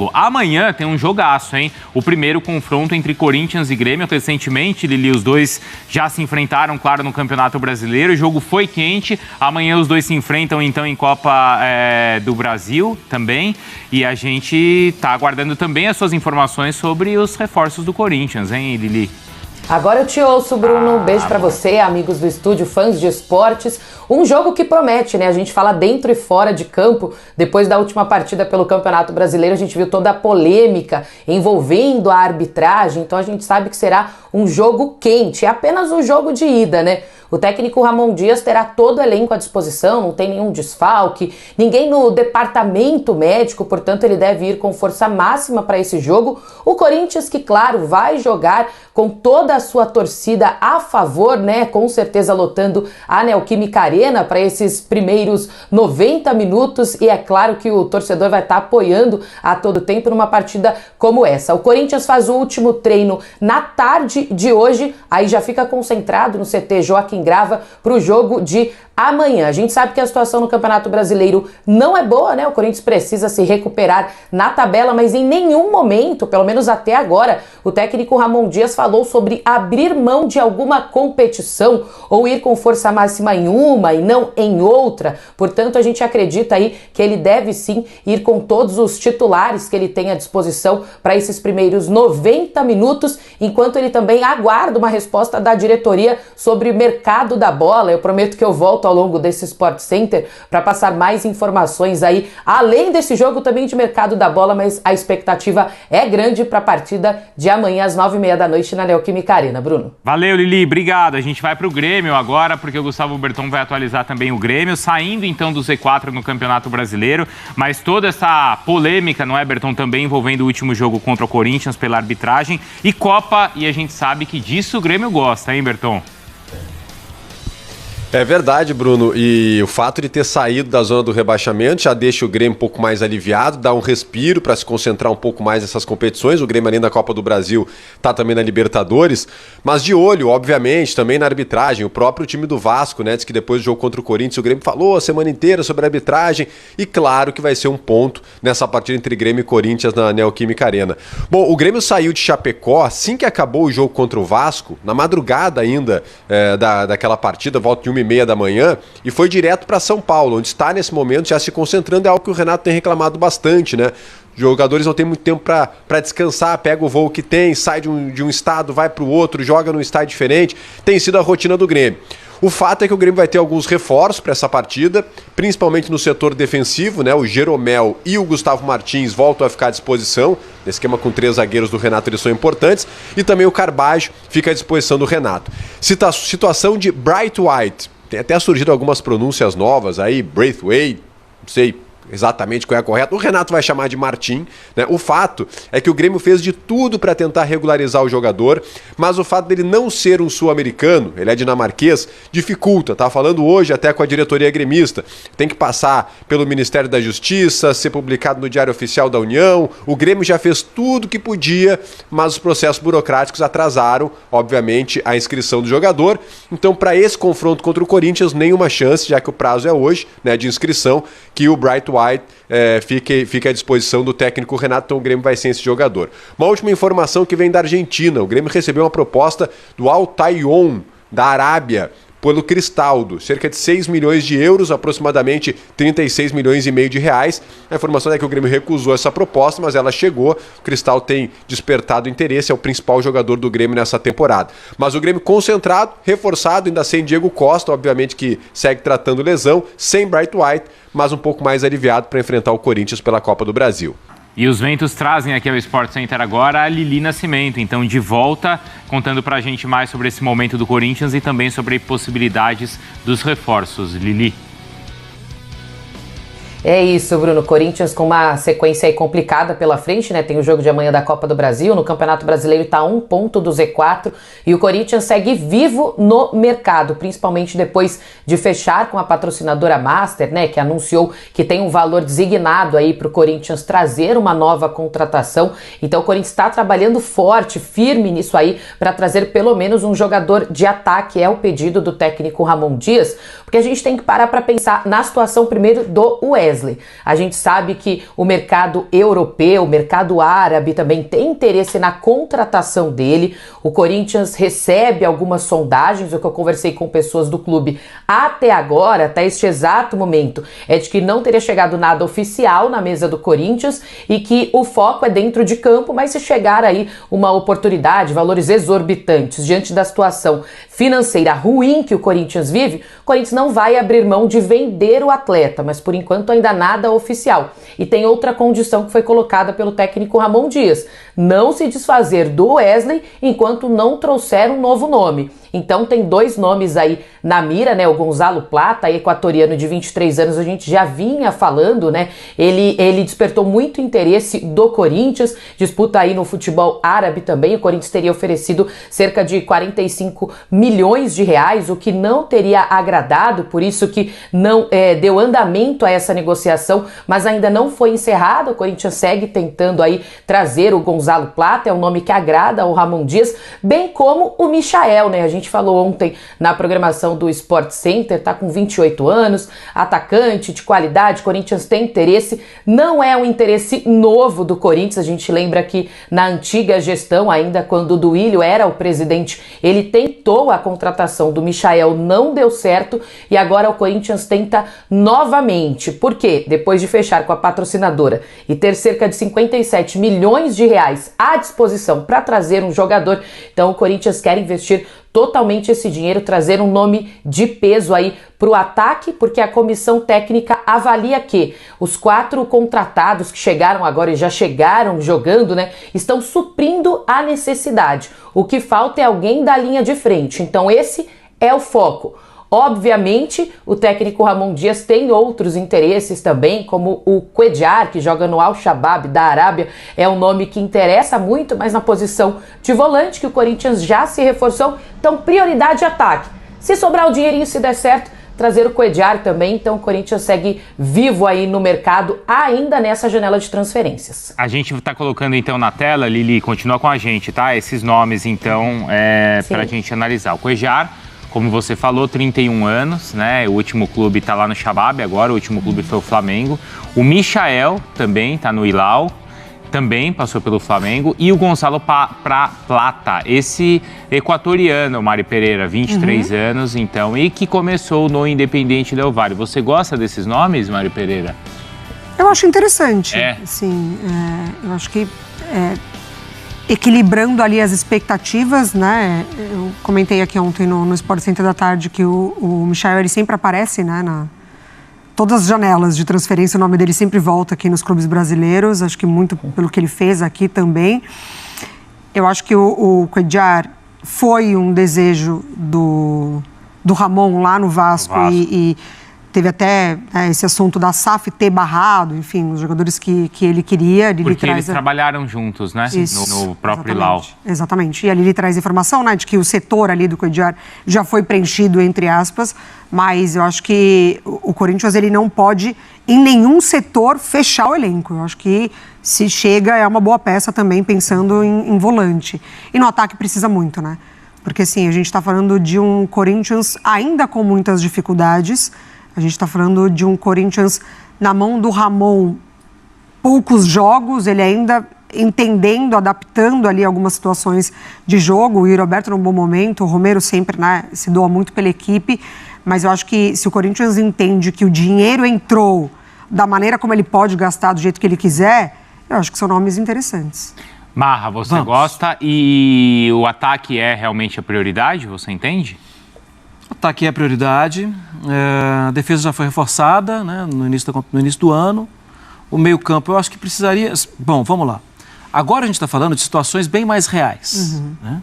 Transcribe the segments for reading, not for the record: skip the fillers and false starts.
Paulo. Amanhã tem um jogaço, hein? O primeiro confronto entre Corinthians e Grêmio. Recentemente, Lili, os dois já se enfrentaram, claro, no Campeonato Brasileiro. O jogo foi quente. Amanhã os dois se enfrentam, então, em Copa do Brasil também. E a gente tá aguardando também as suas informações sobre os reforços do Corinthians, hein, Lili? Agora eu te ouço, Bruno. Um beijo pra você, amigos do estúdio, fãs de esportes. Um jogo que promete, né? A gente fala dentro e fora de campo. Depois da última partida pelo Campeonato Brasileiro, a gente viu toda a polêmica envolvendo a arbitragem. Então a gente sabe que será um jogo quente. É apenas um jogo de ida, né? O técnico Ramon Dias terá todo o elenco à disposição, não tem nenhum desfalque, ninguém no departamento médico, portanto ele deve ir com força máxima para esse jogo. O Corinthians, que claro, vai jogar com toda a sua torcida a favor, né? Com certeza lotando a Neoquímica Arena para esses primeiros 90 minutos, e é claro que o torcedor vai estar apoiando a todo tempo numa partida como essa. O Corinthians faz o último treino na tarde de hoje, aí já fica concentrado no CT Joaquim Grava para o jogo de amanhã. A gente sabe que a situação no Campeonato Brasileiro não é boa, né? O Corinthians precisa se recuperar na tabela, mas em nenhum momento, pelo menos até agora, o técnico Ramon Dias falou sobre abrir mão de alguma competição ou ir com força máxima em uma e não em outra. Portanto, a gente acredita aí que ele deve sim ir com todos os titulares que ele tem à disposição para esses primeiros 90 minutos, enquanto ele também aguarda uma resposta da diretoria sobre o mercado da bola. Eu prometo que eu volto ao longo desse Sport Center para passar mais informações aí, além desse jogo também de mercado da bola, mas a expectativa é grande para a partida de amanhã às 9h30 da noite na Neoquímica Arena. Bruno. Valeu, Lili, obrigado. A gente vai para o Grêmio agora, porque o Gustavo Berton vai atualizar também o Grêmio, saindo então do Z4 no Campeonato Brasileiro, mas toda essa polêmica, não é, Berton, também envolvendo o último jogo contra o Corinthians pela arbitragem e Copa, e a gente sabe que disso o Grêmio gosta, hein, Berton? É verdade, Bruno, e o fato de ter saído da zona do rebaixamento já deixa o Grêmio um pouco mais aliviado, dá um respiro para se concentrar um pouco mais nessas competições. O Grêmio, além da Copa do Brasil, está também na Libertadores, mas de olho, obviamente, também na arbitragem. O próprio time do Vasco, né, diz que depois do jogo contra o Corinthians, o Grêmio falou a semana inteira sobre a arbitragem, e claro que vai ser um ponto nessa partida entre Grêmio e Corinthians na Neoquímica Arena. Bom, o Grêmio saiu de Chapecó assim que acabou o jogo contra o Vasco, na madrugada ainda daquela partida, volta de 1h30 da manhã, e foi direto para São Paulo, onde está nesse momento já se concentrando. É algo que o Renato tem reclamado bastante, né? Os jogadores não têm muito tempo para descansar, pega o voo que tem, sai de um estado, vai para o outro, joga num estádio diferente. Tem sido a rotina do Grêmio. O fato é que o Grêmio vai ter alguns reforços para essa partida, principalmente no setor defensivo, né? O Jeromel e o Gustavo Martins voltam a ficar à disposição. Nesse esquema com 3 zagueiros do Renato, eles são importantes. E também o Carbajo fica à disposição do Renato. Situação de Bright White. Tem até surgido algumas pronúncias novas aí, Braithwaite, não sei exatamente qual é a correta. O Renato vai chamar de Martim, né? O fato é que o Grêmio fez de tudo para tentar regularizar o jogador, mas o fato dele não ser um sul-americano, ele é dinamarquês, dificulta. Tá falando hoje até com a diretoria gremista. Tem que passar pelo Ministério da Justiça, ser publicado no Diário Oficial da União. O Grêmio já fez tudo que podia, mas os processos burocráticos atrasaram, obviamente, a inscrição do jogador. Então, para esse confronto contra o Corinthians, nenhuma chance, já que o prazo é hoje, né, de inscrição, que o Bright White fique à disposição do técnico Renato. Então o Grêmio vai ser esse jogador. Uma última informação que vem da Argentina. O Grêmio recebeu uma proposta do Al Tayyon, da Arábia, pelo Cristaldo, cerca de 6 milhões de euros, aproximadamente 36 milhões e meio de reais. A informação é que o Grêmio recusou essa proposta, mas ela chegou. O Cristal tem despertado interesse, é o principal jogador do Grêmio nessa temporada. Mas o Grêmio concentrado, reforçado, ainda sem Diego Costa, obviamente que segue tratando lesão, sem Bright White, mas um pouco mais aliviado para enfrentar o Corinthians pela Copa do Brasil. E os ventos trazem aqui ao Sport Center agora a Lili Nascimento, então de volta, contando pra gente mais sobre esse momento do Corinthians e também sobre possibilidades dos reforços. Lili. É isso, Bruno. Corinthians com uma sequência aí complicada pela frente, né? Tem o jogo de amanhã da Copa do Brasil. No Campeonato Brasileiro está a 1 ponto do Z4 e o Corinthians segue vivo no mercado, principalmente depois de fechar com a patrocinadora Master, né? Que anunciou que tem um valor designado aí para o Corinthians trazer uma nova contratação. Então o Corinthians está trabalhando forte, firme nisso aí, para trazer pelo menos um jogador de ataque. É o pedido do técnico Ramon Dias, porque a gente tem que parar para pensar na situação primeiro do Wesley. Wesley. A gente sabe que o mercado europeu, o mercado árabe também tem interesse na contratação dele. O Corinthians recebe algumas sondagens, o que eu conversei com pessoas do clube até agora, até este exato momento, é de que não teria chegado nada oficial na mesa do Corinthians e que o foco é dentro de campo, mas se chegar aí uma oportunidade, valores exorbitantes diante da situação financeira ruim que o Corinthians vive, o Corinthians não vai abrir mão de vender o atleta, mas por enquanto ainda nada oficial. E tem outra condição que foi colocada pelo técnico Ramon Dias: não se desfazer do Wesley enquanto não trouxer um novo nome. Então tem 2 nomes aí na mira, né? O Gonzalo Plata, equatoriano de 23 anos, a gente já vinha falando, né? Ele despertou muito interesse do Corinthians, disputa aí no futebol árabe também. O Corinthians teria oferecido cerca de 45 milhões de reais, o que não teria agradado, por isso que não deu andamento a essa negociação, mas ainda não foi encerrada. O Corinthians segue tentando aí trazer o Gonzalo Plata, é um nome que agrada ao Ramon Dias, bem como o Michael, né? A gente falou ontem na programação do Sport Center, tá com 28 anos, atacante de qualidade, Corinthians tem interesse, não é um interesse novo do Corinthians, a gente lembra que na antiga gestão, ainda quando o Duílio era o presidente, ele tentou a contratação do Michael, não deu certo, e agora o Corinthians tenta novamente. Por quê? Depois de fechar com a patrocinadora e ter cerca de 57 milhões de reais à disposição para trazer um jogador, então o Corinthians quer investir totalmente esse dinheiro, trazer um nome de peso aí para o ataque, porque a comissão técnica avalia que os 4 contratados que chegaram agora e já chegaram jogando, né, estão suprindo a necessidade. O que falta é alguém da linha de frente, então esse é o foco. Obviamente, o técnico Ramon Dias tem outros interesses também, como o Quedjar, que joga no Al-Shabaab da Arábia, é um nome que interessa muito, mas na posição de volante, que o Corinthians já se reforçou, então prioridade ataque. Se sobrar o dinheirinho, se der certo, trazer o Quedjar também, então o Corinthians segue vivo aí no mercado, ainda nessa janela de transferências. A gente está colocando então na tela, Lili, continua com a gente, tá? Esses nomes então, para a gente analisar. O Quedjar, como você falou, 31 anos, né? O último clube está lá no Shabab agora, o último clube foi o Flamengo. O Michael também está no Hilal, também passou pelo Flamengo. E o Gonzalo Plata, esse equatoriano, Mari Pereira, 23 anos, então, e que começou no Independiente Del Valle. Você gosta desses nomes, Mari Pereira? Eu acho interessante, sim. Eu acho que equilibrando ali as expectativas, né? Eu comentei aqui ontem no Sport Center da tarde que o Michael, ele sempre aparece, né? Todas as janelas de transferência, o nome dele sempre volta aqui nos clubes brasileiros, acho que muito pelo que ele fez aqui também. Eu acho que o Quedjar foi um desejo do Ramon lá no Vasco. E teve até esse assunto da SAF ter barrado, enfim, os jogadores que ele queria. Porque eles trabalharam juntos, né? No próprio Hilal. Exatamente. E ali ele traz informação, né, de que o setor ali do Quedjar já foi preenchido, entre aspas, mas eu acho que o Corinthians, ele não pode, em nenhum setor, fechar o elenco. Eu acho que se chega, é uma boa peça também, pensando em volante. E no ataque precisa muito, né? Porque, assim, a gente está falando de um Corinthians ainda com muitas dificuldades. A gente está falando de um Corinthians na mão do Ramon, poucos jogos, ele ainda entendendo, adaptando ali algumas situações de jogo. O Yuri Alberto num bom momento, o Romero sempre, né, se doa muito pela equipe, mas eu acho que se o Corinthians entende que o dinheiro entrou da maneira como ele pode gastar, do jeito que ele quiser, eu acho que são nomes interessantes. Marra, você gosta e o ataque é realmente a prioridade, você entende? O ataque é a prioridade, a defesa já foi reforçada, né, no início do ano. O meio-campo, eu acho que precisaria... Bom, vamos lá. Agora a gente está falando de situações bem mais reais. Né?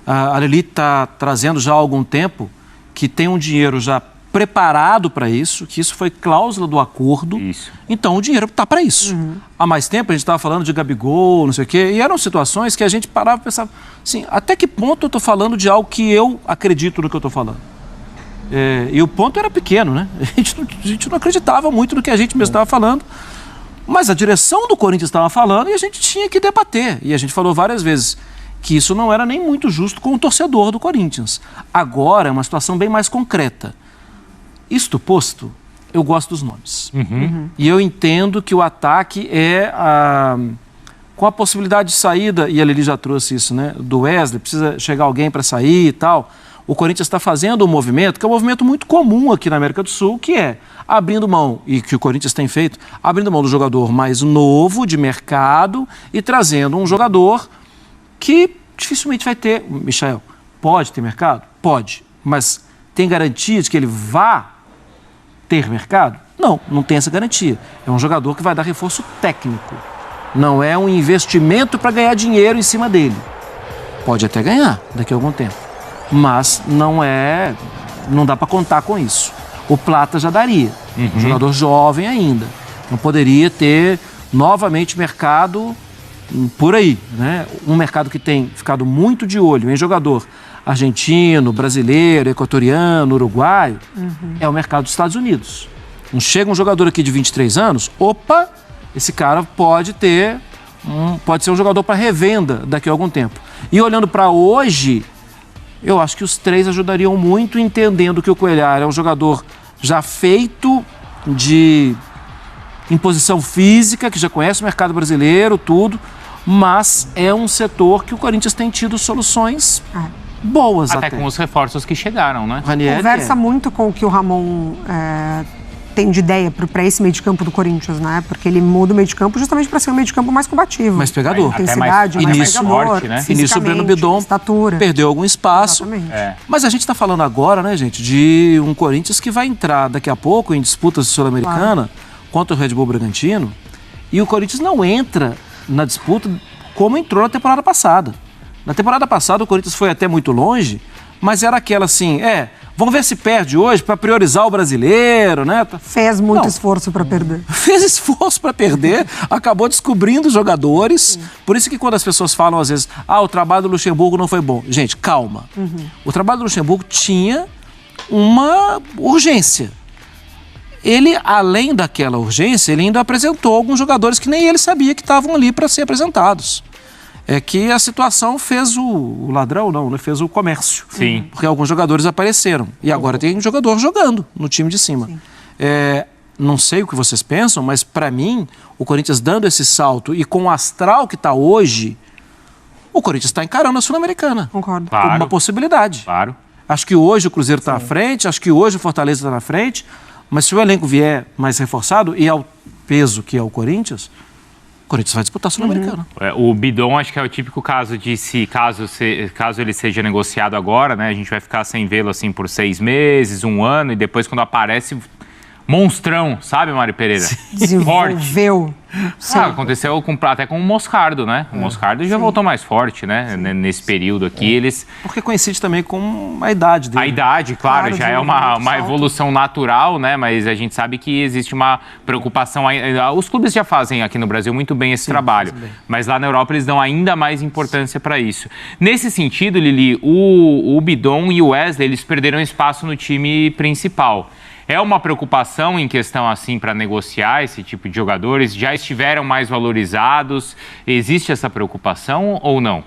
A Lili está trazendo já há algum tempo que tem um dinheiro já preparado para isso, que isso foi cláusula do acordo. Isso. Então o dinheiro está para isso. Há mais tempo a gente estava falando de Gabigol, não sei o quê, e eram situações que a gente parava e pensava assim, até que ponto eu estou falando de algo que eu acredito no que eu estou falando? E o ponto era pequeno, né? A gente não acreditava muito no que a gente mesmo estava falando, mas a direção do Corinthians estava falando e a gente tinha que debater. E a gente falou várias vezes que isso não era nem muito justo com o torcedor do Corinthians. Agora é uma situação bem mais concreta. Isto posto, eu gosto dos nomes. E eu entendo que o ataque com a possibilidade de saída, e a Lili já trouxe isso, né? Do Wesley, precisa chegar alguém para sair e tal. O Corinthians está fazendo um movimento, que é um movimento muito comum aqui na América do Sul, que é abrindo mão, e que o Corinthians tem feito, abrindo mão do jogador mais novo, de mercado, e trazendo um jogador que dificilmente vai ter. Michael, pode ter mercado? Pode. Mas tem garantia de que ele vá ter mercado? Não, não tem essa garantia. É um jogador que vai dar reforço técnico. Não é um investimento para ganhar dinheiro em cima dele. Pode até ganhar daqui a algum tempo. Mas não dá para contar com isso. O Plata já daria. Um jogador jovem ainda. Então poderia ter novamente mercado por aí, né? Um mercado que tem ficado muito de olho em jogador argentino, brasileiro, equatoriano, uruguaio, é o mercado dos Estados Unidos. Não chega um jogador aqui de 23 anos, opa, esse cara pode ser um jogador para revenda daqui a algum tempo. E olhando para hoje, eu acho que os três ajudariam muito, entendendo que o Cuéllar é um jogador já feito em posição física, que já conhece o mercado brasileiro, tudo, mas é um setor que o Corinthians tem tido soluções boas até. Até com os reforços que chegaram, né? Ranieri conversa muito com o que o Ramon tem de ideia para esse meio de campo do Corinthians, né? Porque ele muda o meio de campo justamente para ser um meio de campo mais combativo. Mais pegador. Intensidade, mais pegador, forte, né? E nisso o Breno Bidon estatura. Perdeu algum espaço. Mas a gente está falando agora, né, gente, de um Corinthians que vai entrar daqui a pouco em disputas sul-americana contra o Red Bull Bragantino, e o Corinthians não entra na disputa como entrou na temporada passada. Na temporada passada o Corinthians foi até muito longe, mas era aquela assim, vamos ver se perde hoje para priorizar o brasileiro, né? Fez muito esforço para perder. Fez esforço para perder, acabou descobrindo jogadores. Por isso que quando as pessoas falam às vezes, o trabalho do Luxemburgo não foi bom. Gente, calma. O trabalho do Luxemburgo tinha uma urgência. Ele, além daquela urgência, ele ainda apresentou alguns jogadores que nem ele sabia que estavam ali para ser apresentados. É que a situação fez o ladrão, não, fez o comércio. Sim. Porque alguns jogadores apareceram. E agora tem um jogador jogando no time de cima. Não sei o que vocês pensam, mas para mim, o Corinthians dando esse salto e com o astral que está hoje, o Corinthians está encarando a Sul-Americana. Concordo. Como uma possibilidade. Claro. Acho que hoje o Cruzeiro está à frente, acho que hoje o Fortaleza está na frente, mas se o elenco vier mais reforçado e ao peso que é o Corinthians vai disputar a Sul-Americana. O Bidon acho que é o típico caso de caso ele seja negociado agora, né? A gente vai ficar sem vê-lo assim por 6 meses, 1 ano, e depois quando aparece, monstrão, sabe, Mário Pereira? Desenvolveu. Aconteceu até com o Moscardo, né? O Moscardo já voltou mais forte, né? Nesse período aqui, Porque coincide também com a idade dele. A idade, claro, já é uma evolução natural, né? Mas a gente sabe que existe uma preocupação. Os clubes já fazem aqui no Brasil muito bem esse trabalho, mas lá na Europa eles dão ainda mais importância para isso. Nesse sentido, Lili, o Bidon e o Wesley, eles perderam espaço no time principal. É uma preocupação em questão assim para negociar esse tipo de jogadores? Já estiveram mais valorizados? Existe essa preocupação ou não?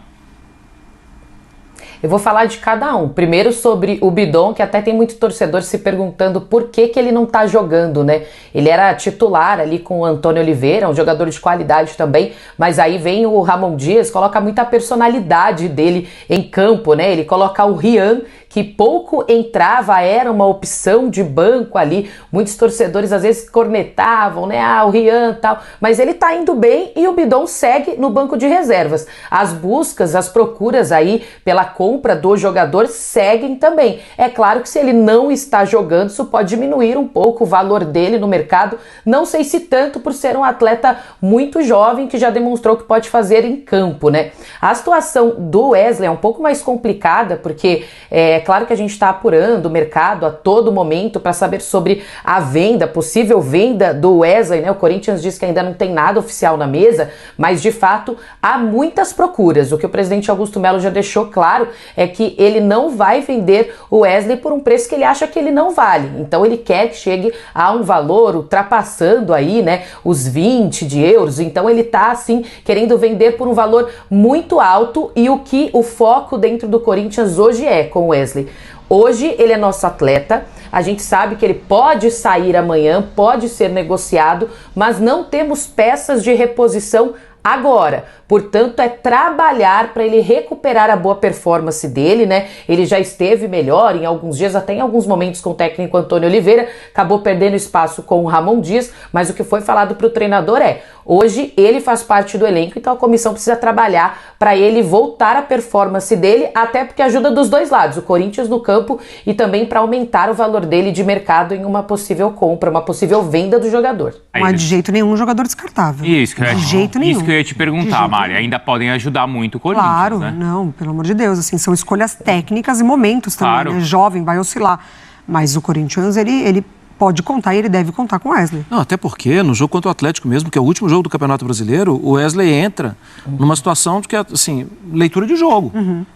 Eu vou falar de cada um. Primeiro sobre o Bidon, que até tem muito torcedor se perguntando por que ele não tá jogando, né? Ele era titular ali com o Antônio Oliveira, um jogador de qualidade também, mas aí vem o Ramon Dias, coloca muita personalidade dele em campo, né? Ele coloca o Rian, que pouco entrava, era uma opção de banco ali. Muitos torcedores às vezes cornetavam, né? O Rian e tal, mas ele tá indo bem e o Bidon segue no banco de reservas. As buscas, as procuras aí pela compra do jogador seguem também. É claro que se ele não está jogando, isso pode diminuir um pouco o valor dele no mercado. Não sei se tanto por ser um atleta muito jovem que já demonstrou que pode fazer em campo, né? A situação do Wesley é um pouco mais complicada porque é claro que a gente está apurando o mercado a todo momento para saber sobre a venda, possível venda do Wesley, né? O Corinthians diz que ainda não tem nada oficial na mesa, mas de fato há muitas procuras. O que o presidente Augusto Melo já deixou claro é que ele não vai vender o Wesley por um preço que ele acha que ele não vale. Então ele quer que chegue a um valor ultrapassando aí, né, os 20 de euros. Então ele tá assim querendo vender por um valor muito alto e o que o foco dentro do Corinthians hoje é com o Wesley. Hoje ele é nosso atleta, a gente sabe que ele pode sair amanhã, pode ser negociado, mas não temos peças de reposição agora. Portanto, é trabalhar para ele recuperar a boa performance dele, né? Ele já esteve melhor em alguns dias, até em alguns momentos com o técnico Antônio Oliveira, acabou perdendo espaço com o Ramon Dias, mas o que foi falado para o treinador é, hoje ele faz parte do elenco, então a comissão precisa trabalhar para ele voltar a performance dele, até porque ajuda dos dois lados, o Corinthians no campo e também para aumentar o valor dele de mercado em uma possível compra, uma possível venda do jogador. Não é de jeito nenhum um jogador descartável. Isso que de jeito nenhum. Isso que eu ia te perguntar, Mari. Ainda podem ajudar muito o Corinthians, claro, né? Não, pelo amor de Deus, assim, são escolhas técnicas e momentos também, Claro. né? Jovem, vai oscilar. Mas o Corinthians, ele pode contar e ele deve contar com o Wesley. Não, até porque no jogo contra o Atlético mesmo, que é o último jogo do Campeonato Brasileiro, o Wesley entra numa situação de que, assim, leitura de jogo.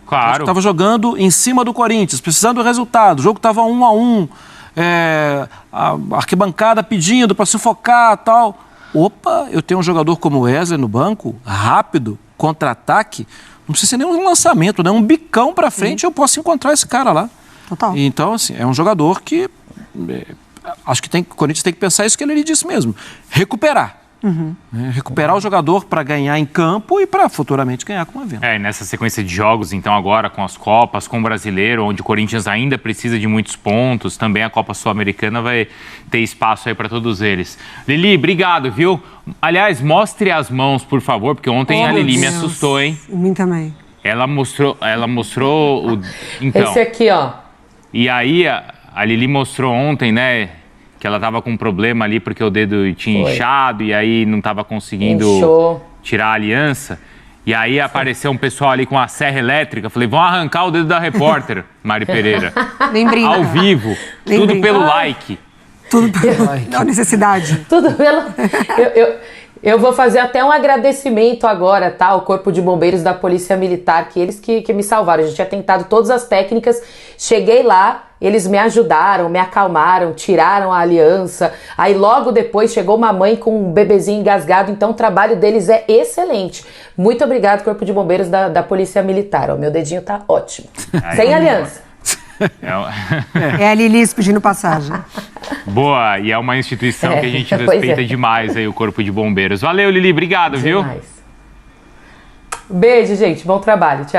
Claro. Estava jogando em cima do Corinthians, precisando do resultado. O jogo estava 1-1, a arquibancada pedindo para sufocar e tal. Opa, eu tenho um jogador como o Wesley no banco, rápido, contra-ataque, não precisa ser nem um lançamento, né? Um bicão para frente, eu posso encontrar esse cara lá. Total. Então, assim, é um jogador que acho que o Corinthians tem que pensar isso que ele disse mesmo, recuperar. Recuperar o jogador para ganhar em campo e para futuramente ganhar com a venda. E nessa sequência de jogos, então, agora com as Copas, com o Brasileiro, onde o Corinthians ainda precisa de muitos pontos, também a Copa Sul-Americana vai ter espaço aí para todos eles. Lili, obrigado, viu? Aliás, mostre as mãos, por favor, porque ontem a Lili me assustou, hein? Mim também. Ela mostrou o... Então, Esse aqui, ó. E aí, a Lili mostrou ontem, né, que ela tava com um problema ali porque o dedo tinha inchado e aí não tava conseguindo tirar a aliança. E aí apareceu um pessoal ali com a serra elétrica. Falei, vão arrancar o dedo da repórter, Mari Pereira. Nem brinca. Ao vivo, Nem tudo brinca. pelo like. Tudo pelo like. Não, necessidade. Tudo pelo... Eu vou fazer até um agradecimento agora, tá? Ao Corpo de Bombeiros da Polícia Militar, que eles que me salvaram. A gente tinha tentado todas as técnicas, cheguei lá, eles me ajudaram, me acalmaram, tiraram a aliança. Aí logo depois chegou uma mãe com um bebezinho engasgado, então o trabalho deles é excelente. Muito obrigado, Corpo de Bombeiros da Polícia Militar. O meu dedinho tá ótimo. Sem aliança. É a Lilis pedindo passagem. Boa, e é uma instituição que a gente respeita demais aí, o Corpo de Bombeiros. Valeu, Lili, obrigado, viu? Beijo, gente, bom trabalho, tchau.